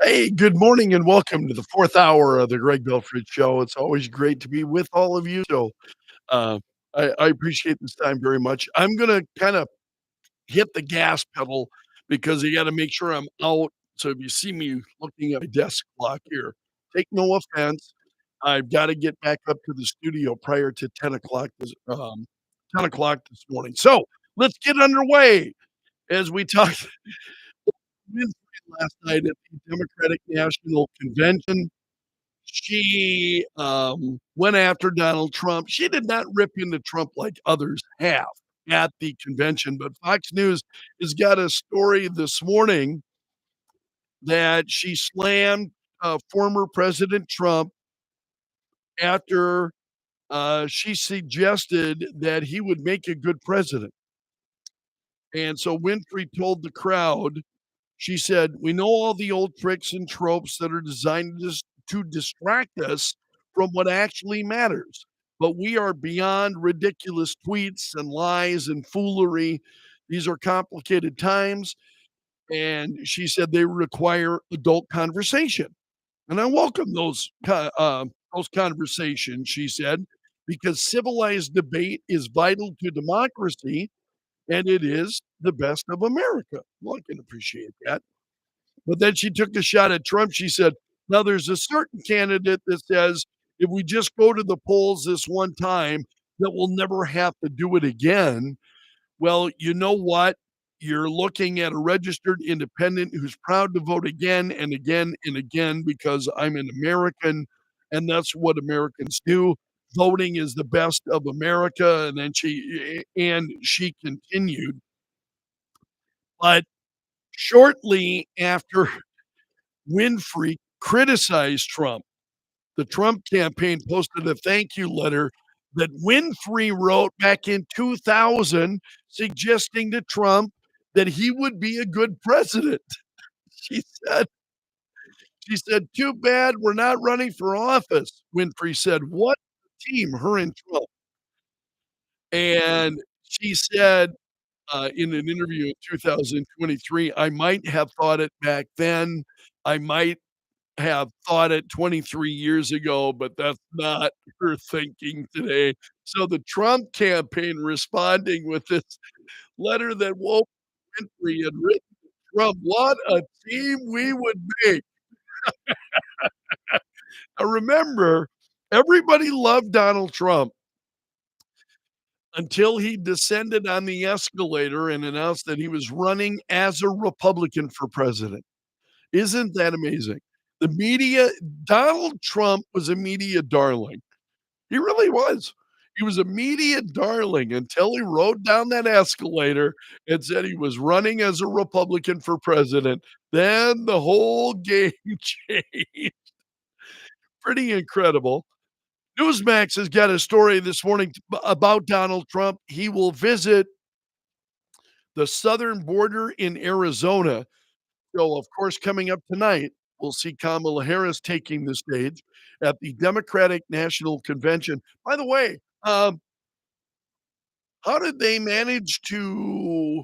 Hey, good morning and welcome to the 4th hour of the Greg Belfrage Show. It's always great to be with all of you. So, uh, I appreciate this time very much. I'm gonna kinda hit the gas pedal because I gotta make sure I'm out. So if you see me looking at my desk clock here, take no offense. I've gotta get back up to the studio prior to 10 o'clock this morning. So, let's get underway as we talk last night at the Democratic National Convention. She, went after Donald Trump. She did not rip into Trump like others have at the convention, but Fox News has got a story this morning that she slammed, former President Trump after, she suggested that he would make a good president. And so Winfrey told the crowd, she said, "We know all the old tricks and tropes that are designed to distract us from what actually matters. But we are beyond ridiculous tweets and lies and foolery. These are complicated times." And she said they require adult conversation. And I welcome those conversations, she said, because civilized debate is vital to democracy and it is the best of America. Well, I can appreciate that. But then she took a shot at Trump. She said, "Now there's a certain candidate that says if we just go to the polls this one time, that we'll never have to do it again." Well, you know what? You're looking at a registered independent who's proud to vote again and again and again because I'm an American, and that's what Americans do. Voting is the best of America. And then she continued. But shortly after Winfrey criticized Trump, the Trump campaign posted a thank you letter that Winfrey wrote back in 2000, suggesting to Trump that he would be a good president. She said, "Too bad we're not running for office." Winfrey said, "What a team, her and Trump." And she said in an interview in 2023, "I might have thought it back then. I might have thought it 23 years ago, but that's not her thinking today." So the Trump campaign responding with this letter that Oprah Winfrey had written to Trump, "What a team we would make." Now remember, everybody loved Donald Trump until he descended on the escalator and announced that he was running as a Republican for president. Isn't that amazing? The media Donald Trump was a media darling. He really was. He was a media darling until he rode down that escalator and said he was running as a Republican for president. Then the whole game changed. Pretty incredible. Newsmax has got a story this morning about Donald Trump. He will visit the southern border in Arizona. So, of course, coming up tonight, we'll see Kamala Harris taking the stage at the Democratic National Convention. By the way, how did they manage to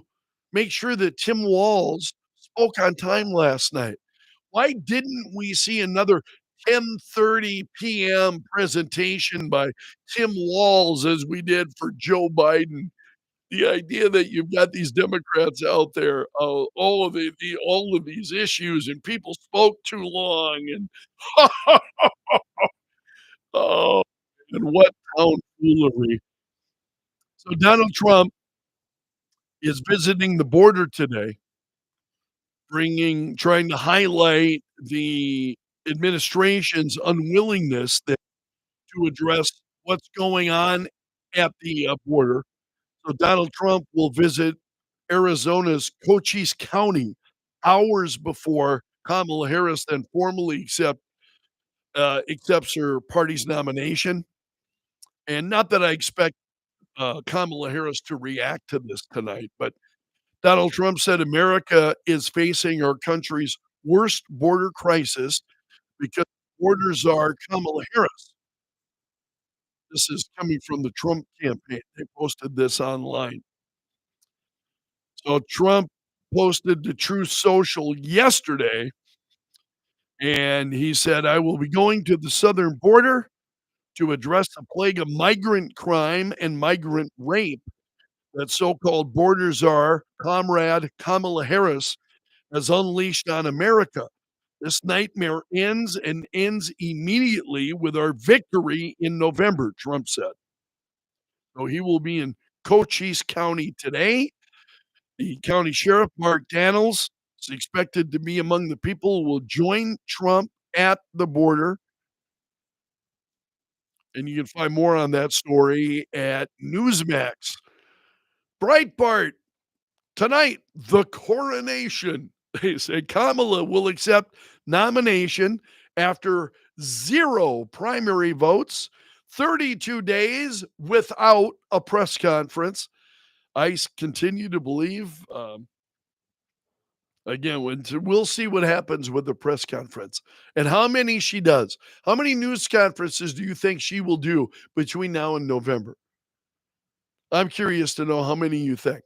make sure that Tim Walz spoke on time last night? Why didn't we see another 10:30 PM presentation by Tim Walz as we did for Joe Biden? The idea that you've got these Democrats out there, all of these issues and people spoke too long and oh, and what tomfoolery. So Donald Trump is visiting the border today, trying to highlight the administration's unwillingness to address what's going on at the, border. So Donald Trump will visit Arizona's Cochise County hours before Kamala Harris then formally accepts her party's nomination. And not that I expect, Kamala Harris to react to this tonight, but Donald Trump said America is facing our country's worst border crisis because borders are Kamala Harris. This is coming from the Trump campaign. They posted this online. So Trump posted to Truth Social yesterday And he said, "I will be going to the southern border to address the plague of migrant crime and migrant rape that so-called border czar, Comrade Kamala Harris, has unleashed on America. This nightmare ends and ends immediately with our victory in November," Trump said. So he will be in Cochise County today. The county sheriff, Mark Daniels, is expected to be among the people who will join Trump at the border. And you can find more on that story at Newsmax. Breitbart, tonight, the coronation. They say Kamala will accept nomination after 0 primary votes, 32 days without a press conference. I continue to believe, again, we'll see what happens with the press conference and how many she does. How many news conferences do you think she will do between now and November? I'm curious to know how many you think.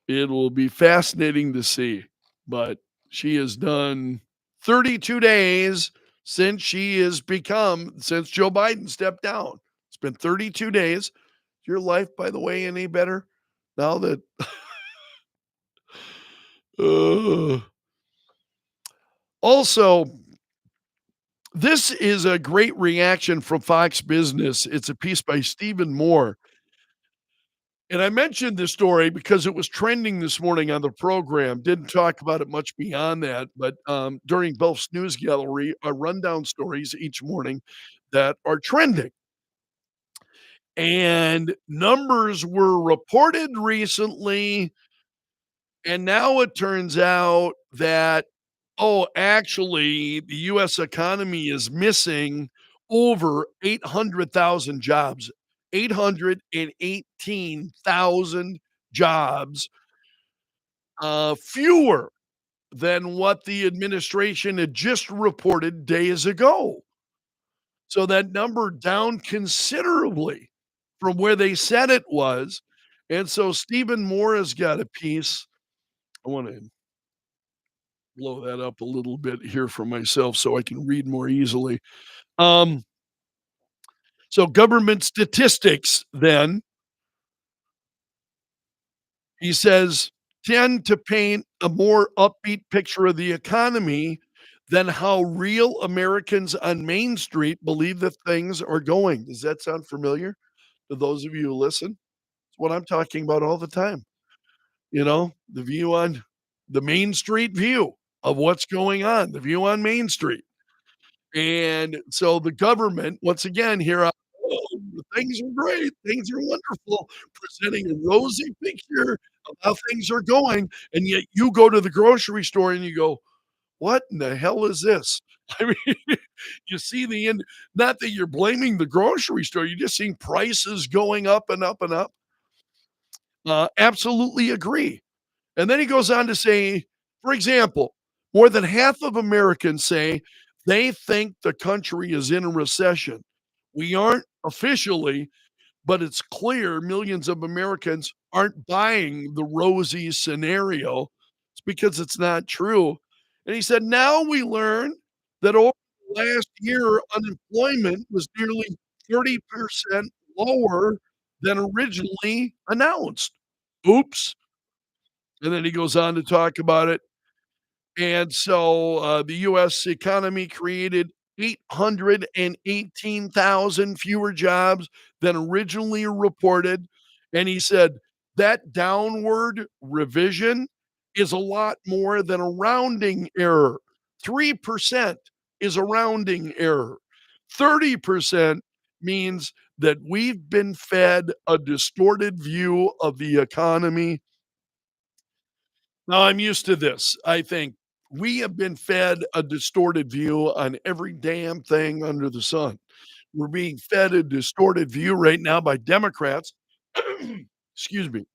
It will be fascinating to see, but she has done 32 days since Joe Biden stepped down. It's been 32 days. Is your life, by the way, any better now that uh, also, this is a great reaction from Fox Business. It's a piece by Stephen Moore. And I mentioned this story because it was trending this morning on the program. Didn't talk about it much beyond that, but during Belf's News Gallery, I run down stories each morning that are trending. And numbers were reported recently, and now it turns out that, oh, actually, the US economy is missing over 800,000 jobs, 818,000 jobs, fewer than what the administration had just reported days ago. So that number down considerably from where they said it was. And so Stephen Moore has got a piece. I want to blow that up a little bit here for myself so I can read more easily. Um, so government statistics then, he says, tend to paint a more upbeat picture of the economy than how real Americans on Main Street believe that things are going. Does that sound familiar to those of you who listen? It's what I'm talking about all the time. The view on the Main Street view of what's going on, the view on Main Street. And so the government, once again, here, "Oh, things are great, things are wonderful," presenting a rosy picture of how things are going, and yet you go to the grocery store and you go, "What in the hell is this?" I mean, you see the end, not that you're blaming the grocery store, you're just seeing prices going up and up and up. Absolutely agree. And then he goes on to say, for example, more than half of Americans say they think the country is in a recession. We aren't officially, but it's clear millions of Americans aren't buying the rosy scenario. It's because it's not true. And he said, now we learn that over the last year, unemployment was nearly 30% lower than originally announced. Oops. And then he goes on to talk about it. And so the US economy created 818,000 fewer jobs than originally reported. And he said that downward revision is a lot more than a rounding error. 3% is a rounding error. 30% means that we've been fed a distorted view of the economy. Now, I'm used to this. I think we have been fed a distorted view on every damn thing under the sun. We're being fed a distorted view right now by Democrats, excuse me,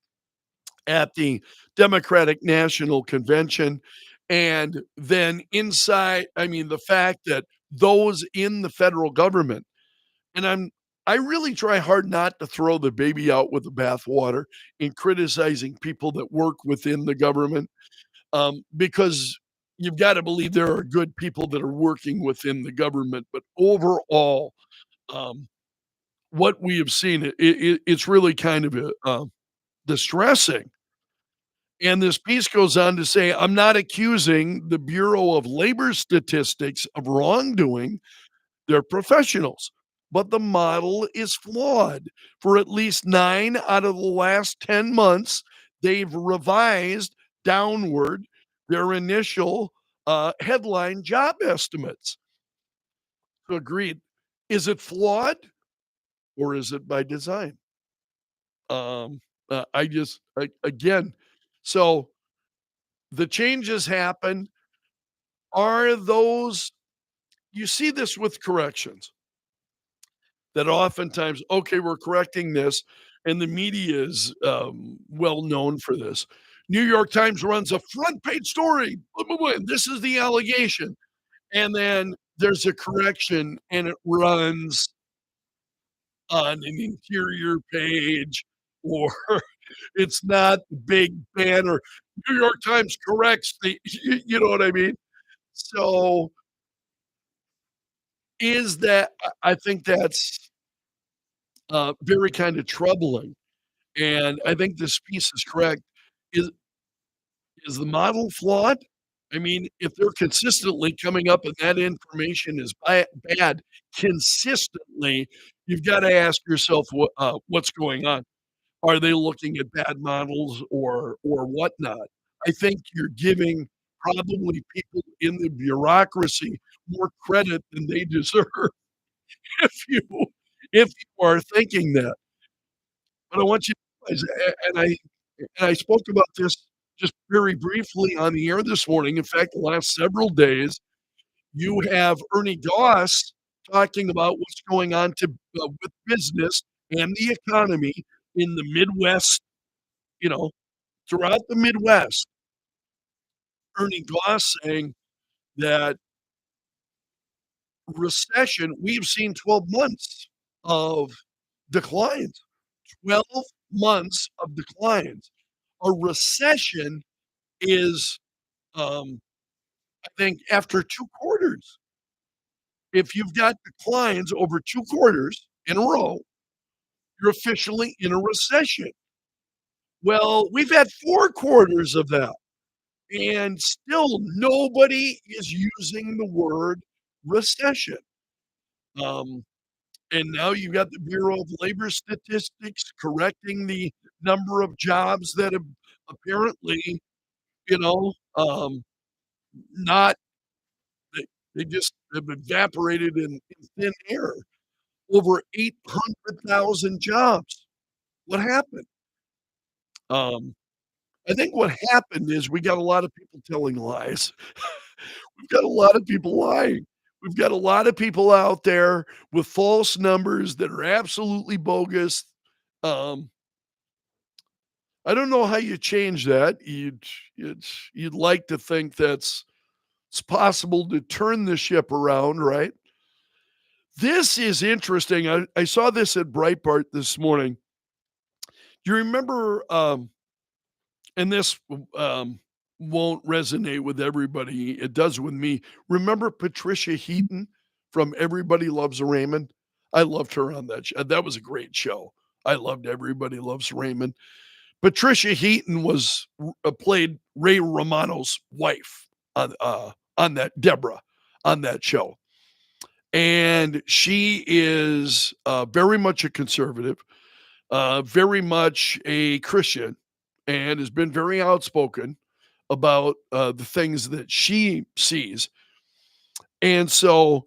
at the Democratic National Convention. And then the fact that those in the federal government, and I really try hard not to throw the baby out with the bathwater in criticizing people that work within the government, because you've gotta believe there are good people that are working within the government, but overall, um, what we have seen, it's really kind of, distressing, and this piece goes on to say, "I'm not accusing the Bureau of Labor Statistics of wrongdoing. They're professionals, but the model is flawed. For at least 9 out of the last 10 months, they've revised downward their initial, headline job estimates." So agreed. Is it flawed or is it by design? I just again, so the changes happen. Are those you see this with corrections that oftentimes, okay, we're correcting this, and the media is well known for this. New York Times runs a front page story. Blah, blah, blah, and this is the allegation. And then there's a correction and it runs on an interior page or it's not the big banner. New York Times corrects the, you know what I mean? So is that, I think that's very kind of troubling. And I think this piece is correct. Is is the model flawed? I mean, if they're consistently coming up and that information is bad consistently, you've gotta ask yourself what's going on. Are they looking at bad models or whatnot? I think you're giving probably people in the bureaucracy more credit than they deserve if you if you are thinking that. But I want you to realize, and I spoke about this just very briefly on the air this morning. In fact, the last several days, you have Ernie Goss talking about what's going on with business and the economy in the Midwest, you know, throughout the Midwest. Ernie Goss saying that recession, we've seen 12 months of declines, 12 months of declines. A recession is, I think, after 2 quarters. If you've got declines over 2 quarters in a row, you're officially in a recession. Well, we've had 4 quarters of that, and still nobody is using the word recession. Um, and now you've got the Bureau of Labor Statistics correcting the number of jobs that have apparently, you know, not they they just have evaporated in thin air. Over 800,000 jobs. What happened? Um, I think what happened is we got a lot of people telling lies. We've got a lot of people lying. We've got a lot of people out there with false numbers that are absolutely bogus. Um, I don't know how you change that. You'd like to think it's possible to turn the ship around, right? This is interesting. I saw this at Breitbart this morning. Do you remember, and this won't resonate with everybody. It does with me. Remember Patricia Heaton from Everybody Loves Raymond? I loved her on that show. That was a great show. I loved Everybody Loves Raymond. Patricia Heaton played Ray Romano's wife on that Deborah on that show, and she is very much a conservative, very much a Christian, and has been very outspoken about the things that she sees. And so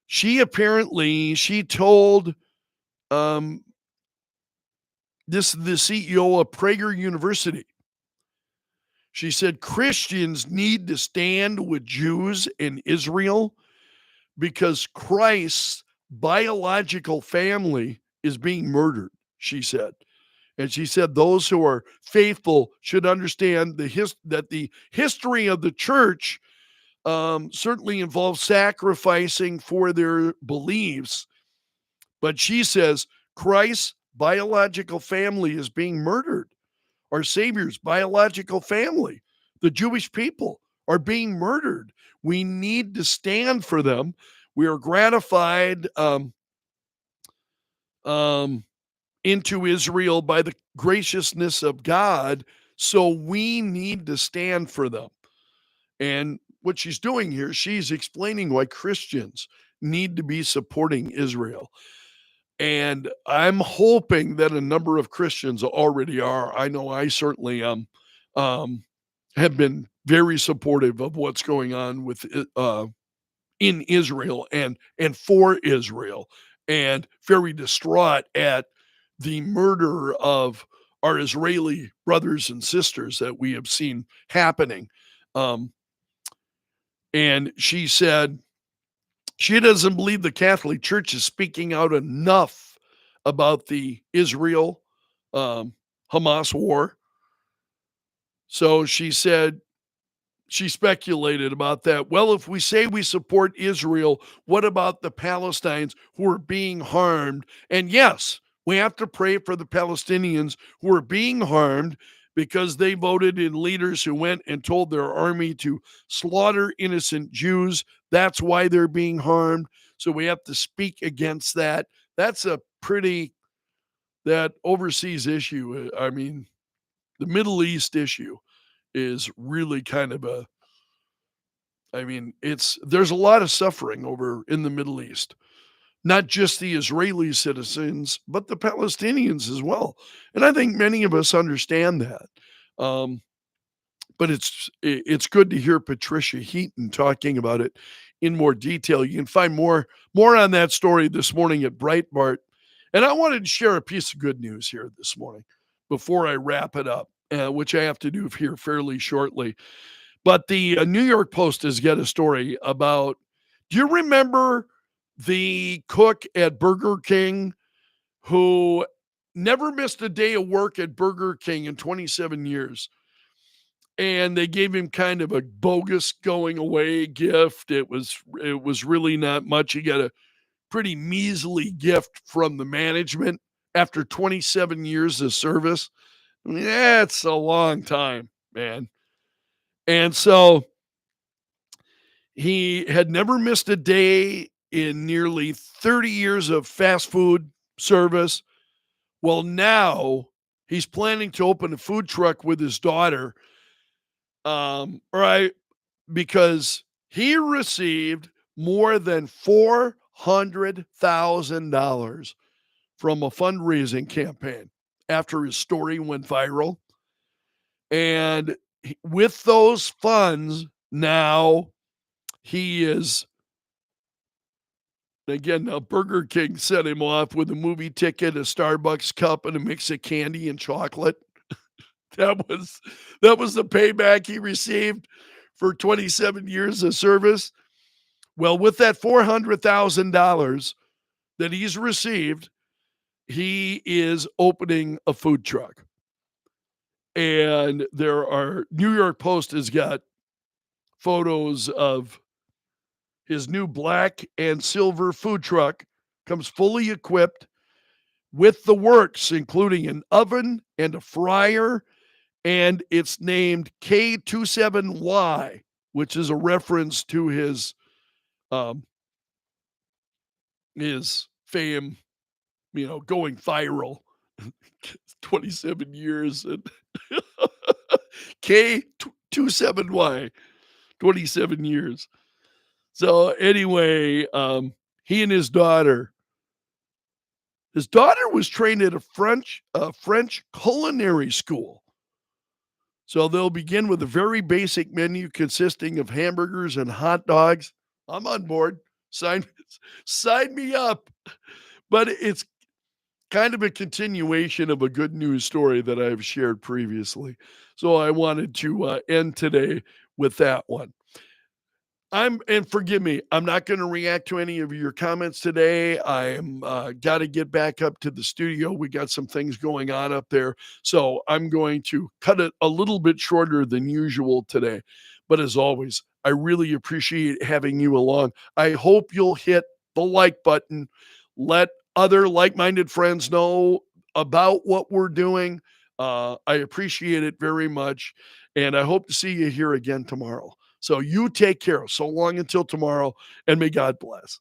she told um, the CEO of Prager University. She said Christians need to stand with Jews in Israel because Christ's biological family is being murdered, she said. And she said those who are faithful should understand that the history of the church certainly involves sacrificing for their beliefs. But she says Christ's biological family is being murdered. Our Savior's biological family, the Jewish people, are being murdered. We need to stand for them. We are gratified um, into Israel by the graciousness of God, so we need to stand for them. And what she's doing here, she's explaining why Christians need to be supporting Israel. And I'm hoping that a number of Christians already are. I know I certainly um, have been very supportive of what's going on with in Israel and for Israel, and very distraught at the murder of our Israeli brothers and sisters that we have seen happening. Um, and she said she doesn't believe the Catholic Church is speaking out enough about the Israel um, Hamas war. So she said she speculated about that. Well, if we say we support Israel, what about the Palestinians who are being harmed? And yes, we have to pray for the Palestinians who are being harmed because they voted in leaders who went and told their army to slaughter innocent Jews. That's why they're being harmed. So we have to speak against that. That's a pretty, that overseas issue. I mean, the Middle East issue is really kind of a, I mean, there's a lot of suffering over in the Middle East, not just the Israeli citizens, but the Palestinians as well. And I think many of us understand that. Um, but it's good to hear Patricia Heaton talking about it in more detail. You can find more on that story this morning at Breitbart. And I wanted to share a piece of good news here this morning before I wrap it up, which I have to do here fairly shortly. But the New York Post has got a story about, do you remember the cook at Burger King who never missed a day of work at Burger King in 27 years? And they gave him kind of a bogus going away gift. It was really not much. He got a pretty measly gift from the management after 27 years of service. I mean, that's a long time, man. And so he had never missed a day in nearly 30 years of fast food service. Well, now he's planning to open a food truck with his daughter, right? Because he received more than $400,000 from a fundraising campaign after his story went viral. And with those funds, now he is, again, now Burger King set him off with a movie ticket, a Starbucks cup, and a mix of candy and chocolate. That was the payback he received for 27 years of service. Well, with that $400,000 that he's received, he is opening a food truck. And New York Post has got photos of his new black and silver food truck, comes fully equipped with the works, including an oven and a fryer, and it's named K27Y, which is a reference to um, his fame, going viral. 27 years and K27Y, 27 years. So anyway, he and his daughter was trained at a French culinary school. So they'll begin with a very basic menu consisting of hamburgers and hot dogs. I'm on board. Sign me up. But it's kind of a continuation of a good news story that I've shared previously. So I wanted to end today with that one. And forgive me, I'm not going to react to any of your comments today. I'm got to get back up to the studio. We got some things going on up there. So I'm going to cut it a little bit shorter than usual today. But as always, I really appreciate having you along. I hope you'll hit the like button. Let other like-minded friends know about what we're doing. I appreciate it very much. And I hope to see you here again tomorrow. So you take care. So long until tomorrow, and may God bless.